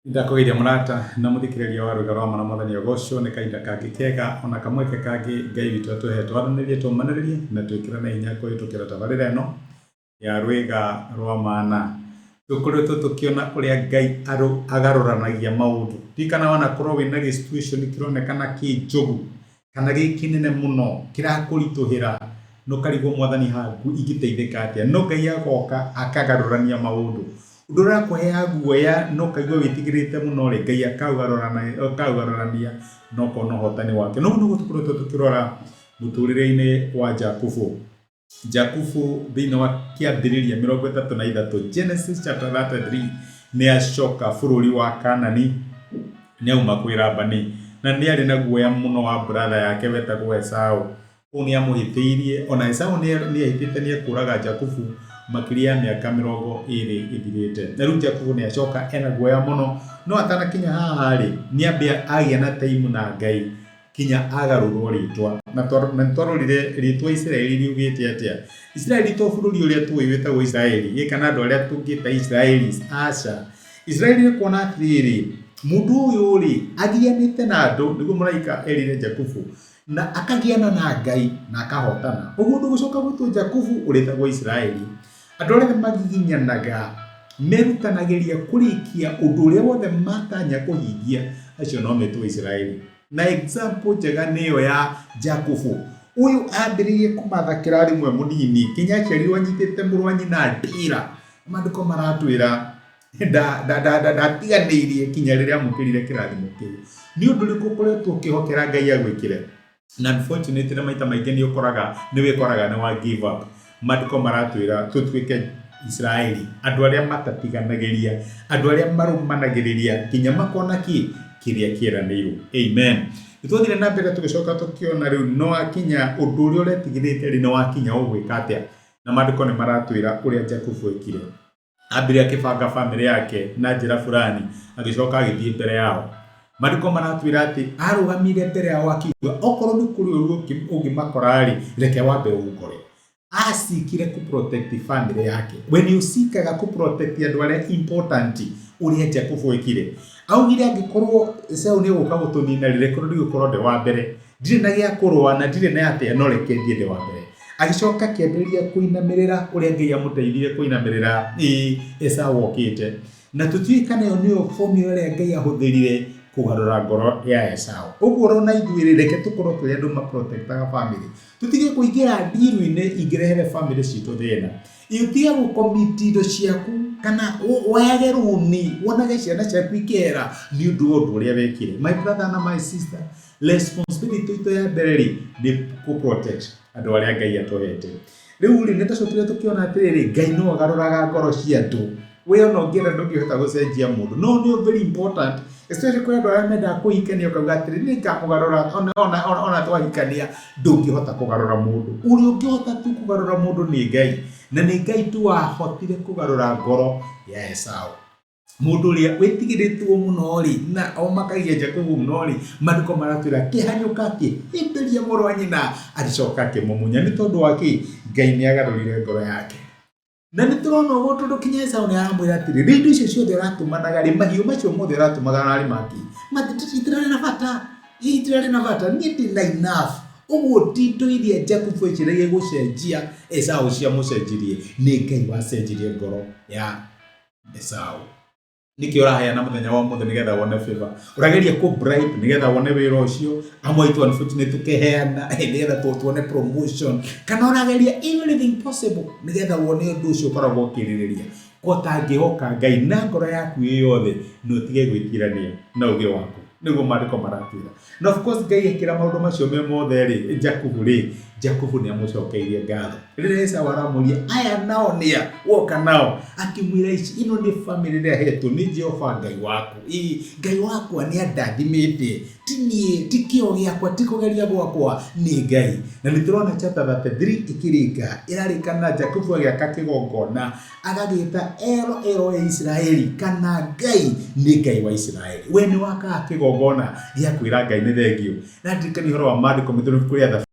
Ndakugeithia murata na muthikiriria wa ruga rwa Mwathani Ogoco ni kainda kangi kega ona kamweke kangi Ngai witu atuhe twaranirie tumaniririe na twikirane hinya kuhitukira tabarira ino ya rwiga rwa mana tukoretwo tukiona uria Ngai agaruranagia maundu tikana wana korwo wina situation kironekana kinjugu kana gikinene muno kirakurituhira no karigwo Mwathani haku ingiteithika atia no Ngai agoka akagarurania maundu ndura kuhea guoya no kaigwa witigirite muno ri Ngai akaugarurania no kono hotani wake no nugo tukoretwo tukirora muturire-ini wa Jakubu thini wa kiambiriria 33 Genesis chapter 33 ni acoka bururi wa Kanani ni auma kwi Labani na ni ari na guoya muno wa brother yake wetagwo Esau uni amuhitiirie ona Esau ni ahitite ni kuraga Jakubu makiria miaka 20 ithirite na riu Jakubu ni acoka ena guoya muno no atana kinya haha ri ni ambia agia na time na Ngai kinya agarurwo ritwa na twarorire ritwa Israeli riugite atia Israeli to bururi uria tuwitagwo Israeli kana andu aria tungita Israelis aca Israeli ni kuona atiriri mundu uyu ri agianite na andu niguo muraika erire Jakubu na akagiana na Ngai na akahotana uguo ndugucoka gwitwo Jakubu uritagwo Israeli andu aria magiginyanaga merutanagiria kurikia undu uria wothe matanya kuhingia acio no metwo Israeli na example njega niyo ya Jakubu uyu ambiririe kumathakira rimwe munini kinya cerirwo anyitite murwanyi na ndira mandiko maratwira tiganirie kinya riria mukirire kirathimo kiu ni undu riku koretwo ukihokera Ngai agwikire na unfortunately maita maingi ni ukoraga ni wikoraga ni wa give up mandiko maratwira tutwike Israeli andu aria matatiganagiriria andu aria marumanagiriria kinya makona kiria kieranirwo amen itwathire na mbere tugicoka tukiona riu no akinya undu uria uretigirite ri no akinya ugwika atia na mandiko ni maratwira uria Jakubu ekire ambire akibanga family yake na njira fulani agicoka agithie mbere yao mandiko maratwira ati arugamire mbere yao akiuga okorwo ni kuri uruo ungimakora ri reke wambe ugukore asikire ku protect family yake when you seekaga ku protect andu aria important uria Jakubu ekire augire angikorwo Esau ni uguka gutunina rire korwo ndigũkorwo ndi wa mbere ndire na gia kurwa na ndire na atia no reke ndie ndi wa mbere agicoka kiambiriria kuinamirira uria Ngai amuteithire kuinamirira Esau okite na tutiikana yo niyo formula uria Ngai ahuthirire kugarura ngoro ya Esau uguo rona ithuire reke tukorwo turi andu ma protectaga family tutige kuingira ndiru-ini ingirehere family citu thina iutige gukomiti indo ciaku kana wage runi wonage ciana ciaku ikera ni undu uria wekire my brother na my sister responsibility ito ya mbere ni ku protect andu aria Ngai atohete riu ri nitacokire tukiona atiriri Ngai no agaruraga ngoro cia andu we ona ungienda ndungihota gucenjia mundu no ni very important especially kwa andu aria menda kuhikania ukauga atiriri ni ngamugarura ona twahikania ndungihota kugarura mundu uria ungihota tu kugarura mundu ni Ngai na ni Ngai tu wahotire kugarura ngoro ya Esau mundu uria witigiritwo muno ri na omakagia Jakubu muno ri mandiko maratwira kihanyuka imberia murwanyi na alicoka kimumunya ni tondu waki Ngai ni agarurire ngoro yake na niturona uguo tondu kinya Esau ni aramwira atiri rindu icio ciothe ratumanaga ri mahiu macio mothe ratumaga nari maki matitirari na bata ni ndina enough uguo tindo iria Jakubu eciragia gucenjia Esau cia mucenjirie ni Ngai wacenjirie ngoro ya Esau niki uraheana muthenya wa muthe nigetha wone favor urageria ku bribe nigetha wone wira ucio amwe itu unfortunately tukeheana nigetha tuone promotion kana urageria everything possible nigetha wone undu ucio ukoragwo ukiririria kotangihoka Ngai na ngoro yaku yothe no tige gwitirania na uge waku niguo mandiko maratwira na of course Ngai ekira maundu macio me mothe ri Jakubu ni amucokeirie ngatho rire Esau aramuria aya nao nia woka nao akimwira ici ino ni family ria hetu ni Jehova Ngai waku Ngai wakwa ni andathimite tinie tikio giakwa tikugeria gwakwa ni Ngai na niturona chapter 33 ikiringa irarikana Jakubu agiaka kigongona agagita ero Israeli kana Ngai ni Ngai wa Israeli we ni waka kigongona gia kwira Ngai ni thengio na ndikani horo wa mandiko mithuru kuria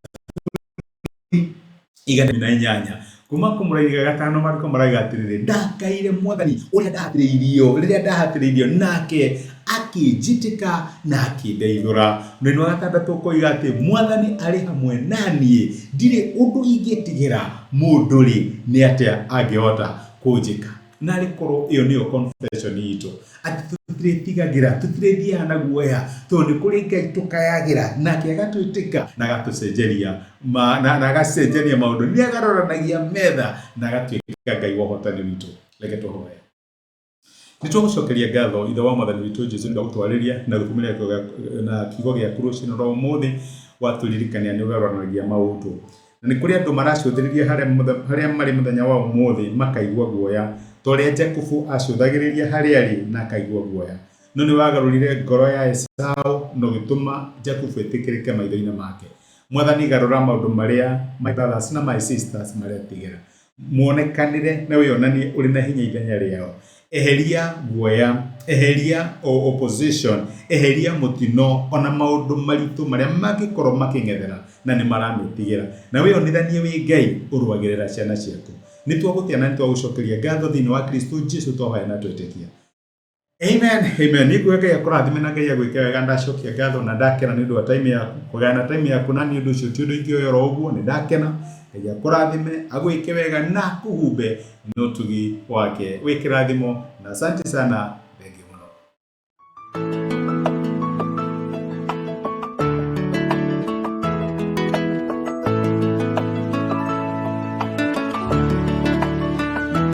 igana na inyanya kuma kumuraiga gatano mariko maraiga atiriri ndakaire mwathani uria ndahatiriirio riria ndahatiriirio nake akinjitika na akindeithura. Munene wa gatandatu koiga ati mwathani ari hamwe nanie ndire undu ingitigira mundu ri ni atia angihota kunjika. Na rikorwo iyo niyo confession yitu ati tutiretigagira tutirethia na guoya tondu kuri Ngai tukayagira nake agatwitika na agatucenjeria na agacenjeria maundu ni agaroranagia metha na agatwika Ngai wa hotani witu. Reke tuhoye. Nitũgũcokeria ngatho ithe wa mwathani witũ Jesũ nĩ gũtwarĩria na gũkumĩra na kiugo gĩa kũrũci na ũmũthĩ watũririkania nĩ ũgarũranagia maũndũ. Na nĩ kũrĩ andũ maracũthĩrĩria harĩa marĩ mũthenya wa ũmũthĩ makaigua guoya torĩa Jakubu acũthagĩrĩria harĩa arĩ na akaigua guoya. No nĩ wagarũrire ngoro ya Esau na ũgĩtũma Jakubu etĩkĩrĩke maitho-inĩ make. Mwathani garũra maũndũ marĩa my brothers na my sisters maretigĩra. Muonekanire na wĩonanie ũrĩ na hinya ithenya rĩao. Eheria guoya, eheria opposition, eheria mutino ona maundu maritu maria magikorwo making'ethera na ni marametigira. Na wĩonithanie wĩ Ngai ũrũagĩrĩra ciana ciaku. Nĩ twagũtia na nĩ twagũcokeria ngatho thĩinĩ wa Kristo Jesũ twahoya na twĩtĩkia. Amen. Amen. Nĩ ngwenda Ngai akũrathime na Ngai agwĩke wega. Ndacokia ngatho na ndakena nĩ ũndũ wa time yaku. Kũgayana time yaku na nĩ ũndũ ũcio ti ũndũ ingĩoyora ũguo. Nĩ ndakena. Ngai akũrathime agwĩke wega na kuhumbe no tugi wake. Wĩ kĩrathimo na asante sana.